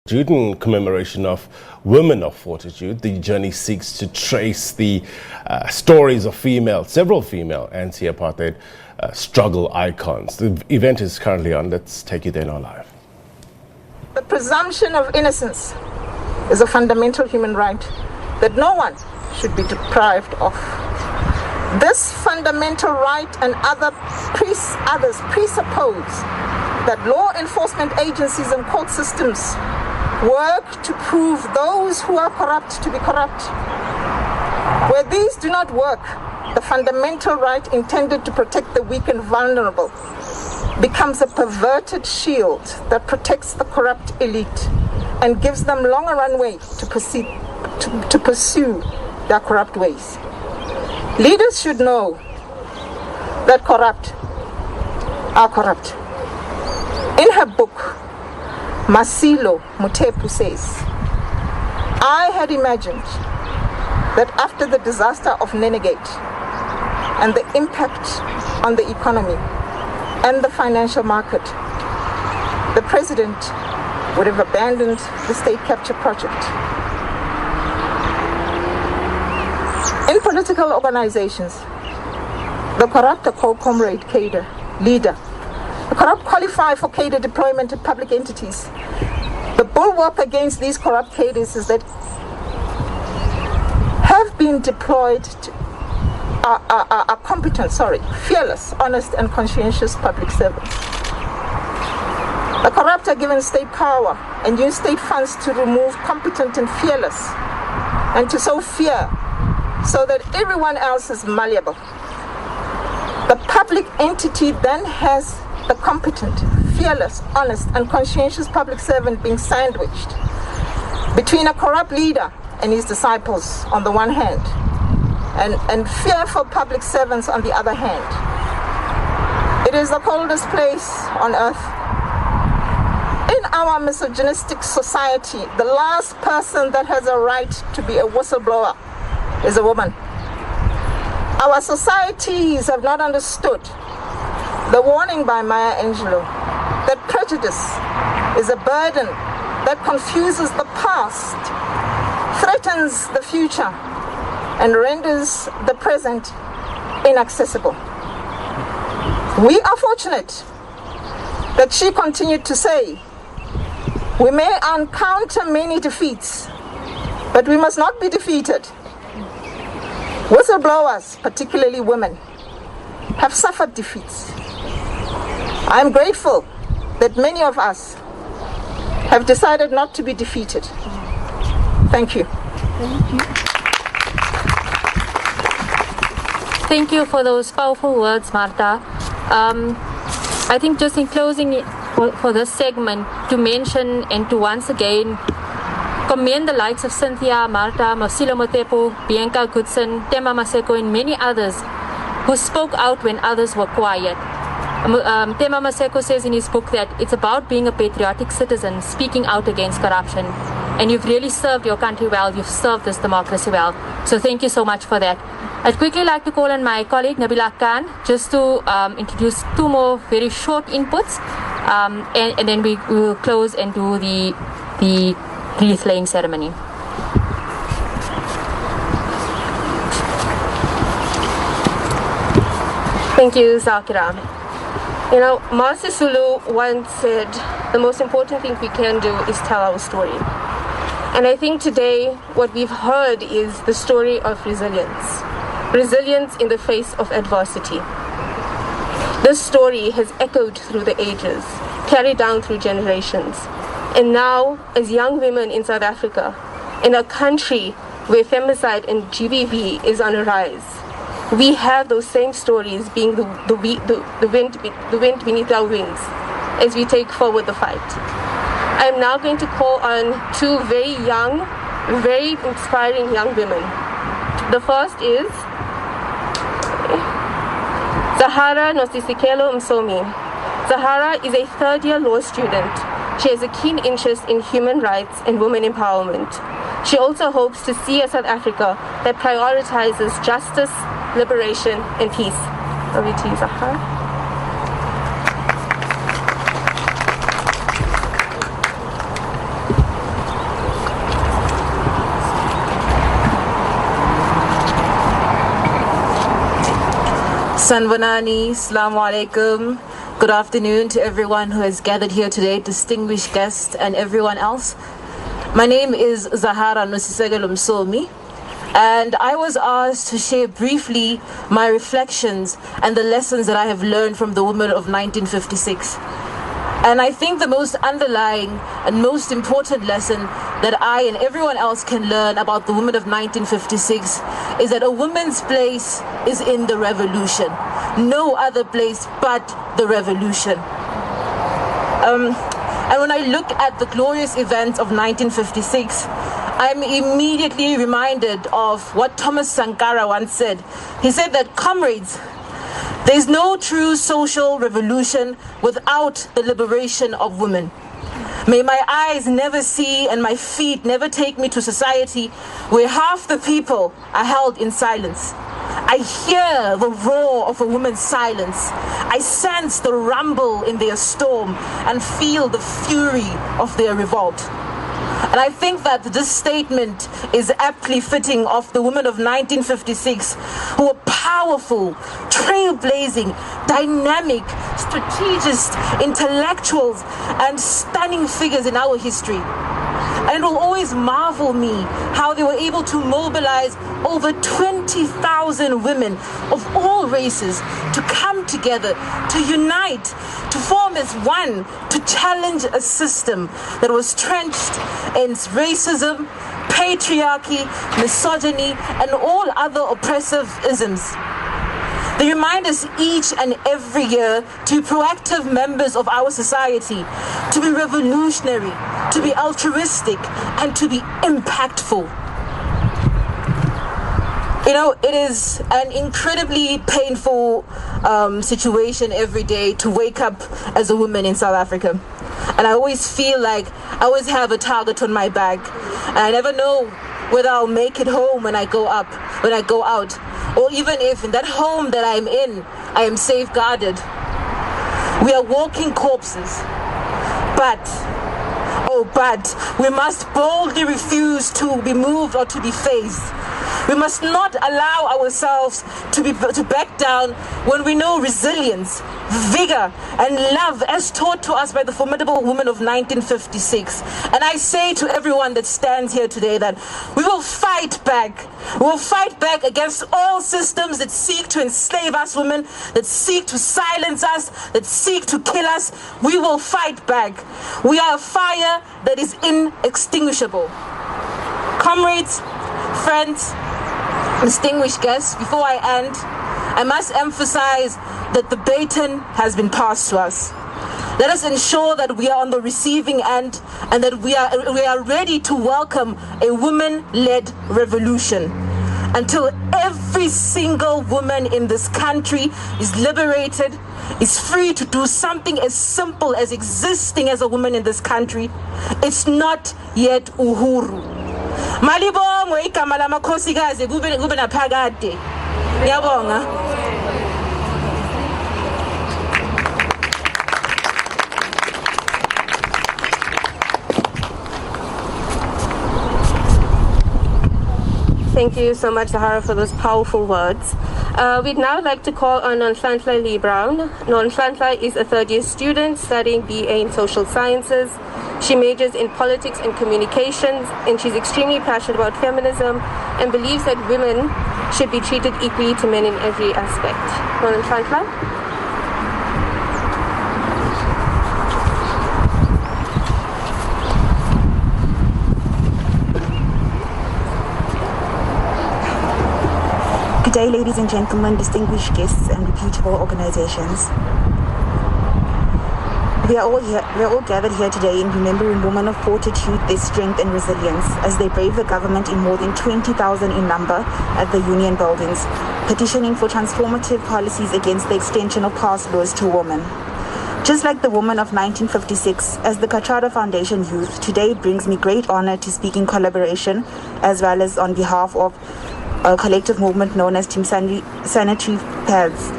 In commemoration of Women of Fortitude, the journey seeks to trace the stories of several female anti-apartheid struggle icons. The event is currently on. Let's take you there now live. The presumption of innocence is a fundamental human right that no one should be deprived of. This fundamental right and others presuppose that law enforcement agencies and court systems work to prove those who are corrupt to be corrupt. Where these do not work, the fundamental right intended to protect the weak and vulnerable becomes a perverted shield that protects the corrupt elite and gives them longer runway to pursue their corrupt ways. Leaders should know that corrupt are corrupt. In her book, Masilo Mutepu says, I had imagined that after the disaster of Nenegate and the impact on the economy and the financial market, the president would have abandoned the state capture project. In political organizations, the corrupt are called comrade, cadre, leader. The corrupt qualify for cadre deployment at public entities. The bulwark against these corrupt cadres is that have been deployed are competent, fearless, honest and conscientious public servants. The corrupt are given state power and use state funds to remove competent and fearless and to sow fear so that everyone else is malleable. The public entity then has the competent, fearless, honest, and conscientious public servant being sandwiched between a corrupt leader and his disciples on the one hand, and fearful public servants on the other hand. It is the coldest place on earth. In our misogynistic society, the last person that has a right to be a whistleblower is a woman. Our societies have not understood the warning by Maya Angelou that prejudice is a burden that confuses the past, threatens the future, and renders the present inaccessible. We are fortunate that she continued to say, we may encounter many defeats, but we must not be defeated. Whistleblowers, particularly women, have suffered defeats. I am grateful that many of us have decided not to be defeated. Thank you. Thank you. Thank you for those powerful words, Martha. I think just in closing for this segment, to mention and to once again commend the likes of Cynthia, Martha, Masilo Mutepu, Bianca Goodson, Tema Maseko, and many others who spoke out when others were quiet. Tema Maseko says in his book that it's about being a patriotic citizen, speaking out against corruption. And you've really served your country well. You've served this democracy well. So thank you so much for that. I'd quickly like to call on my colleague Nabila Khan just to introduce two more very short inputs. And then we will close and do the wreath laying ceremony. Thank you, Zakira. You know, Masi Sulu once said, the most important thing we can do is tell our story. And I think today what we've heard is the story of resilience. Resilience in the face of adversity. This story has echoed through the ages, carried down through generations. And now, as young women in South Africa, in a country where femicide and GBV is on a rise, we have those same stories being the wind beneath our wings as we take forward the fight. I'm now going to call on two very young, very inspiring young women. The first is Zahara Nosisikelo Msomi. Zahara is a third-year law student. She has a keen interest in human rights and women empowerment. She also hopes to see a South Africa that prioritizes justice, liberation, and peace. Over to you, Zahara. Sanvanani, Assalamu alaikum. Good afternoon to everyone who has gathered here today, distinguished guests and everyone else. My name is Zahara Nosisekelo Msomi, and I was asked to share briefly my reflections and the lessons that I have learned from the women of 1956. And I think the most underlying and most important lesson that I and everyone else can learn about the women of 1956 is that a woman's place is in the revolution. No other place but the revolution. And when I look at the glorious events of 1956, I'm immediately reminded of what Thomas Sankara once said. He said that, comrades, there's no true social revolution without the liberation of women. May my eyes never see and my feet never take me to society where half the people are held in silence. I hear the roar of a woman's silence. I sense the rumble in their storm and feel the fury of their revolt. And I think that this statement is aptly fitting of the women of 1956 who were powerful, trailblazing, dynamic, strategist, intellectuals, and stunning figures in our history. And it will always marvel me how they were able to mobilize over 20,000 women of all races to come together, to unite, to form as one, to challenge a system that was trenched in racism, patriarchy, misogyny, and all other oppressive isms. They remind us each and every year to be proactive members of our society, to be revolutionary, to be altruistic, and to be impactful. You know, it is an incredibly painful situation every day to wake up as a woman in South Africa. And I always feel like I always have a target on my back. And I never know whether I'll make it home when I go out. Or even if in that home that I'm in, I am safeguarded. We are walking corpses. But we must boldly refuse to be moved or to be phased. We must not allow ourselves to back down when we know resilience, vigor, and love as taught to us by the formidable women of 1956. And I say to everyone that stands here today that we will fight back. We will fight back against all systems that seek to enslave us women, that seek to silence us, that seek to kill us. We will fight back. We are a fire that is inextinguishable. Comrades, friends, distinguished guests, before I end, I must emphasize that the baton has been passed to us. Let us ensure that we are on the receiving end and that we are ready to welcome a women-led revolution until every single woman in this country is liberated, is free to do something as simple as existing as a woman in this country. It's not yet uhuru. Malibongo igama lamakhosikazi kube naphakade. Ngiyabonga. Thank you so much, Zahara, for those powerful words. We'd now like to call on Nonhlanhla Lee Brown. Nonhlanhla is a third-year student studying BA in Social Sciences. She majors in politics and communications, and she's extremely passionate about feminism and believes that women should be treated equally to men in every aspect. Nonhlanhla? Good day, ladies and gentlemen, distinguished guests and reputable organizations. We are all gathered here today in remembering women of fortitude, their strength and resilience as they brave the government in more than 20,000 in number at the union buildings, petitioning for transformative policies against the extension of past laws to women. Just like the woman of 1956, as the Kathrada Foundation Youth, today brings me great honor to speak in collaboration as well as on behalf of a collective movement known as Team Sanitary Pads,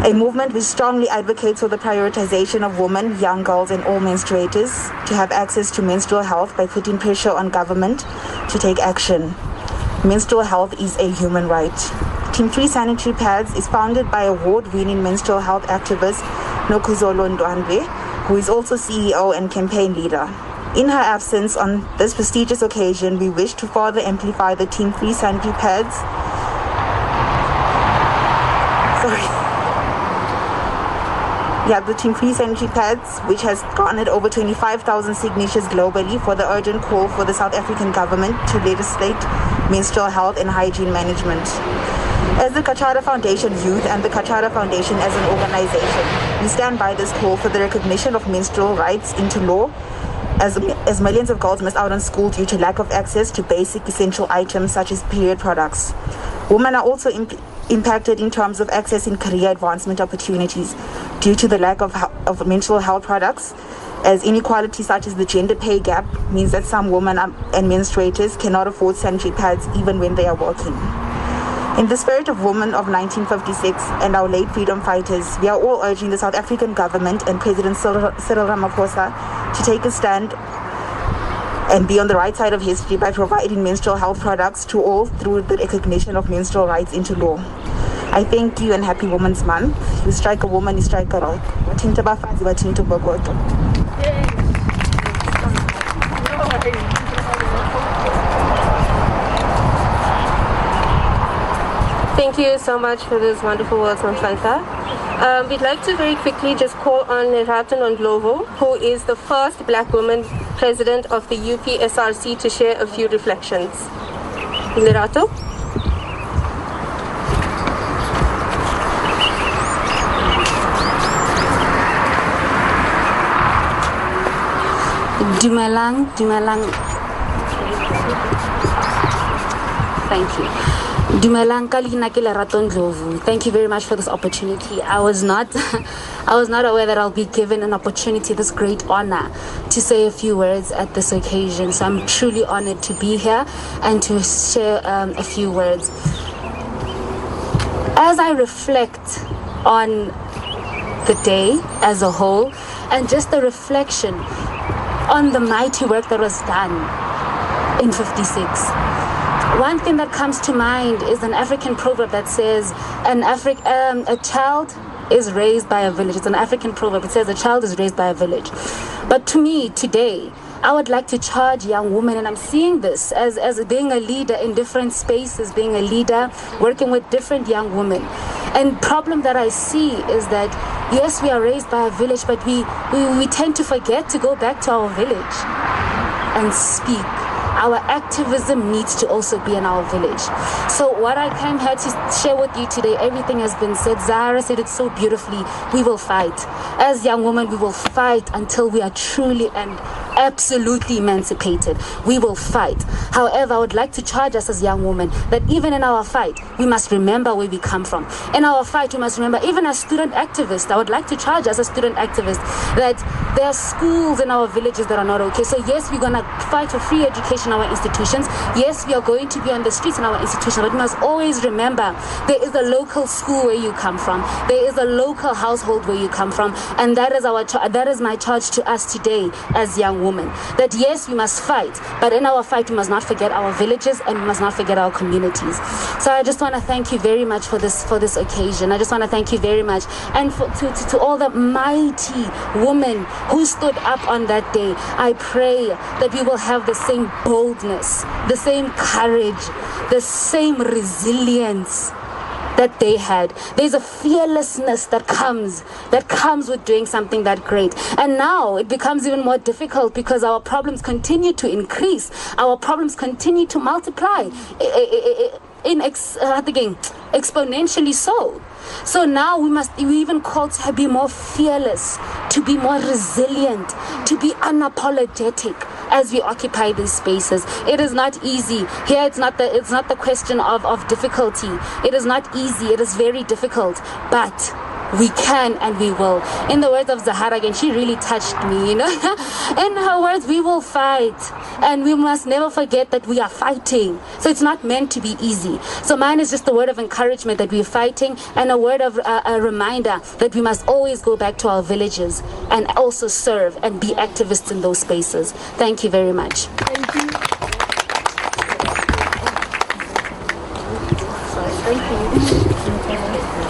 a movement which strongly advocates for the prioritization of women, young girls and all menstruators to have access to menstrual health by putting pressure on government to take action. Menstrual health is a human right. Team 3 Sanitary Pads is founded by award-winning menstrual health activist Nokuzolo Ndwandwe, who is also CEO and campaign leader. In her absence on this prestigious occasion, we wish to further amplify the Team 3 Sanitary Pads. The Team 3 Sanitary Pads, which has garnered over 25,000 signatures globally for the urgent call for the South African government to legislate menstrual health and hygiene management. As the Kathrada Foundation Youth and the Kathrada Foundation as an organization, we stand by this call for the recognition of menstrual rights into law, as millions of girls miss out on school due to lack of access to basic essential items such as period products. Women are also impacted in terms of accessing career advancement opportunities due to the lack of menstrual health products, as inequality such as the gender pay gap means that some women and menstruators cannot afford sanitary pads even when they are working. In the spirit of women of 1956 and our late freedom fighters, we are all urging the South African government and President Cyril Ramaphosa to take a stand and be on the right side of history by providing menstrual health products to all through the recognition of menstrual rights into law. I thank you and happy Women's Month. You strike a woman, you strike a rock. Wathinta bafazi, wathinta bogoto. Thank you so much for those wonderful words, Mamfanta. We'd like to very quickly just call on Lerato Ndlovu, who is the first black woman president of the UPSRC, to share a few reflections. Lerato? Dumelang. Thank you. Dumelang ka leina ke Lerato Ndlovu. Thank you very much for this opportunity. I was not aware that I'll be given an opportunity, this great honor, to say a few words at this occasion. So I'm truly honored to be here and to share a few words. As I reflect on the day as a whole and just the reflection on the mighty work that was done in 56. One thing that comes to mind is an African proverb that says, a child is raised by a village. It's an African proverb. It says a child is raised by a village. But to me, today, I would like to charge young women, and I'm seeing this as being a leader in different spaces, being a leader, working with different young women. And problem that I see is that, yes, we are raised by a village, but we tend to forget to go back to our village and speak. Our activism needs to also be in our village. So what I came here to share with you today, everything has been said. Zahara said it so beautifully. We will fight. As young women, we will fight until we are truly and absolutely emancipated. We will fight. However, I would like to charge us as young women that even in our fight, we must remember where we come from. In our fight, we must remember, even as student activists, I would like to charge us as student activists that there are schools in our villages that are not okay. So yes, we're going to fight for free education in our institutions. Yes, we are going to be on the streets in our institutions, but we must always remember there is a local school where you come from. There is a local household where you come from. And that is my charge to us today as young women. That yes, we must fight, but in our fight, we must not forget our villages and we must not forget our communities. So I just want to thank you very much for this occasion. I just want to thank you very much. And to all the mighty women who stood up on that day, I pray that we will have the same boldness, the same courage, the same resilience that they had. There's a fearlessness that comes with doing something that great. And now it becomes even more difficult because our problems continue to increase. Our problems continue to multiply exponentially so. So now we even called to be more fearless, to be more resilient, to be unapologetic as we occupy these spaces. It is not easy. Here it's not the question of difficulty. It is not easy. It is very difficult. But we can and we will. In the words of Zahara, again, she really touched me, In her words, we will fight. And we must never forget that we are fighting. So it's not meant to be easy. So mine is just a word of encouragement that we're fighting and a word of a reminder that we must always go back to our villages and also serve and be activists in those spaces. Thank you very much. Thank you.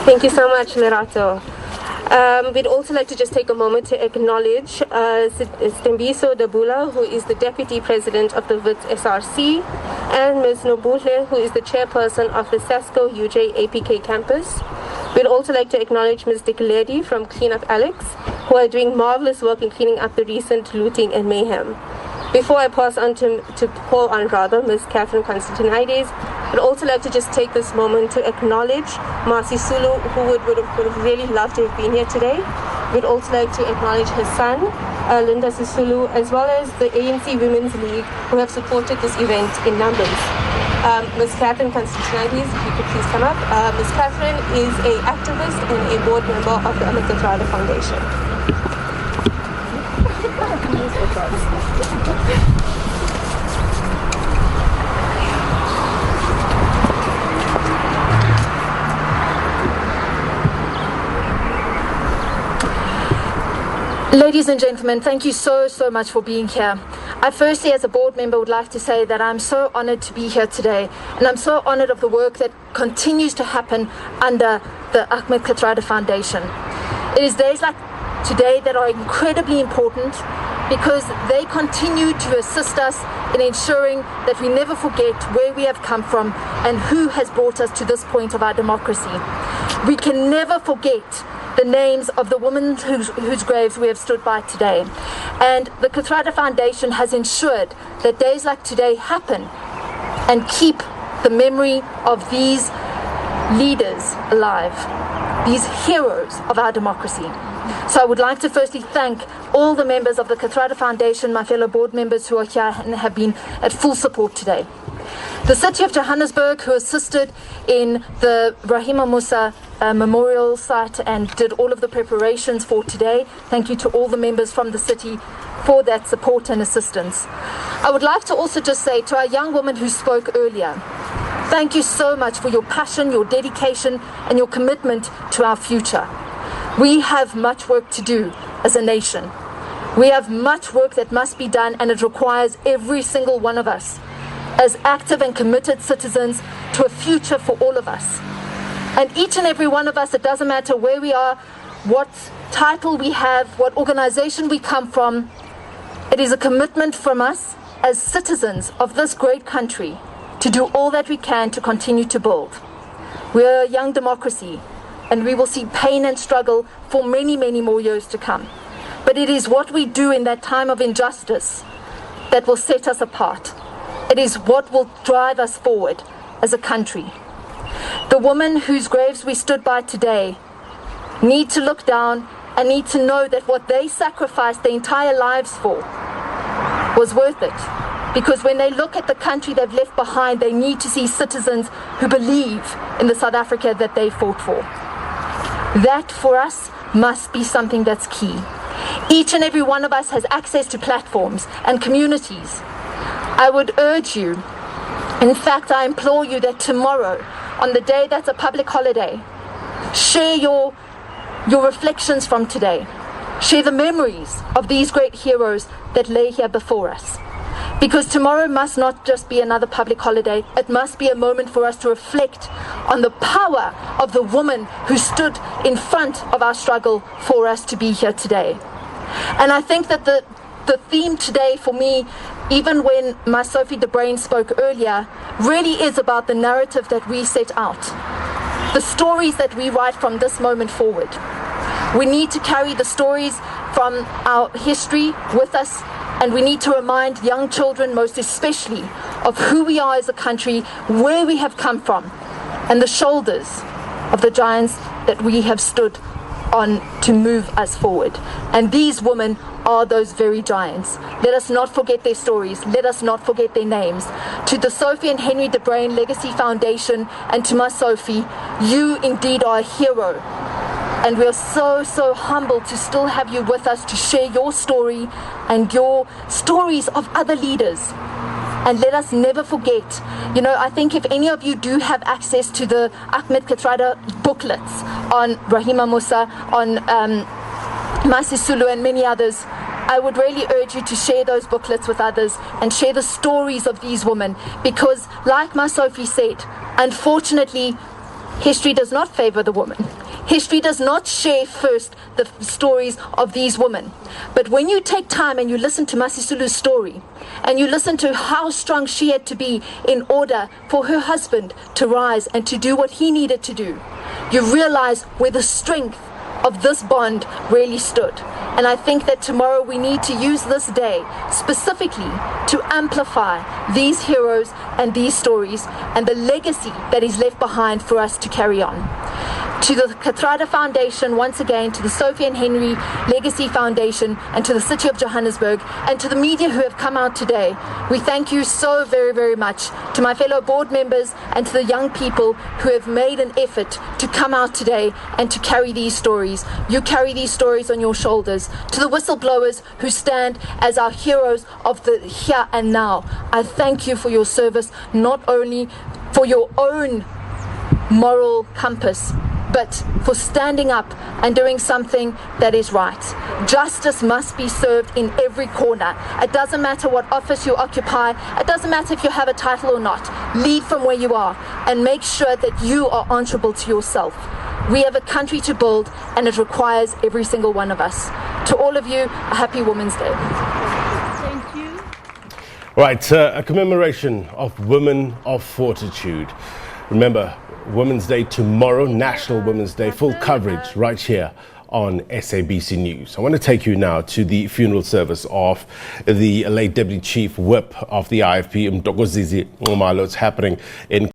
Thank you so much, Lerato. We'd also like to just take a moment to acknowledge Stembiso Dabula, who is the Deputy President of the WITS SRC, and Ms. Nobuhle, who is the Chairperson of the SASCO UJ APK campus. We'd also like to acknowledge Ms. Dikuledi from Clean Up Alex, who are doing marvelous work in cleaning up the recent looting and mayhem. Before I pass on to call on Ms. Catherine Constantinides, I'd also like to just take this moment to acknowledge Marcy Sulu, who would have really loved to have been here today. We'd also like to acknowledge her son, Linda Sisulu, as well as the ANC Women's League, who have supported this event in numbers. Ms. Catherine Constantinides, if you could please come up. Ms. Catherine is an activist and a board member of the Kathrada Foundation. Ladies and gentlemen, thank you so much for being here. I firstly, as a board member, would like to say that I'm so honored to be here today, and I'm so honored of the work that continues to happen under the Ahmed Kathrada Foundation. It is days like today that are incredibly important because they continue to assist us in ensuring that we never forget where we have come from and who has brought us to this point of our democracy. We can never forget the names of the women whose graves we have stood by today. And the Kathrada Foundation has ensured that days like today happen and keep the memory of these leaders alive, these heroes of our democracy. So I would like to firstly thank all the members of the Kathrada Foundation, my fellow board members who are here and have been at full support today. The City of Johannesburg, who assisted in the Rahima Musa memorial site and did all of the preparations for today. Thank you to all the members from the city for that support and assistance. I would like to also just say to our young woman who spoke earlier, thank you so much for your passion, your dedication, and your commitment to our future. We have much work to do as a nation. We have much work that must be done, and it requires every single one of us as active and committed citizens to a future for all of us. And each and every one of us, it doesn't matter where we are, what title we have, what organization we come from, it is a commitment from us as citizens of this great country to do all that we can to continue to build. We are a young democracy, and we will see pain and struggle for many, many more years to come. But it is what we do in that time of injustice that will set us apart. It is what will drive us forward as a country. The women whose graves we stood by today need to look down and need to know that what they sacrificed their entire lives for was worth it. Because when they look at the country they've left behind, they need to see citizens who believe in the South Africa that they fought for. That, for us, must be something that's key. Each and every one of us has access to platforms and communities. I would urge you, in fact, I implore you that tomorrow, on the day that's a public holiday, share your reflections from today. Share the memories of these great heroes that lay here before us. Because tomorrow must not just be another public holiday, it must be a moment for us to reflect on the power of the woman who stood in front of our struggle for us to be here today. And I think that the theme today for me, even when my Sophie de Bruyn spoke earlier, really is about the narrative that we set out. The stories that we write from this moment forward. We need to carry the stories from our history with us, and we need to remind young children, most especially, of who we are as a country, where we have come from, and the shoulders of the giants that we have stood on to move us forward. And these women are those very giants. Let us not forget their stories. Let us not forget their names. To the Sophie and Henry de Bruyn Legacy Foundation and to my Sophie, you indeed are a hero. And we are so humbled to still have you with us to share your story and your stories of other leaders. And let us never forget, I think if any of you do have access to the Ahmed Kathrada booklets on Rahima Musa, on Masi Sulu and many others, I would really urge you to share those booklets with others and share the stories of these women. Because like my Sophie said, unfortunately, history does not favor the woman. History does not share first the stories of these women. But when you take time and you listen to Masisulu's story, and you listen to how strong she had to be in order for her husband to rise and to do what he needed to do, you realize where the strength of this bond really stood. And I think that tomorrow we need to use this day specifically to amplify these heroes and these stories and the legacy that is left behind for us to carry on. To the Kathrada Foundation, once again, to the Sophie and Henry Legacy Foundation, and to the City of Johannesburg, and to the media who have come out today, we thank you so very, very much. To my fellow board members and to the young people who have made an effort to come out today and to carry these stories. You carry these stories on your shoulders. To the whistleblowers who stand as our heroes of the here and now, I thank you for your service, not only for your own moral compass, but for standing up and doing something that is right. Justice must be served in every corner. It doesn't matter what office you occupy. It doesn't matter if you have a title or not. Lead from where you are and make sure that you are answerable to yourself. We have a country to build, and it requires every single one of us. To all of you, a happy Women's Day. Thank you. Right, a commemoration of women of fortitude. Remember, Women's Day tomorrow, National Women's Day, full coverage right here on SABC News. I want to take you now to the funeral service of the late Deputy Chief Whip of the IFP, Mtokozizi Ngumalo. It's happening in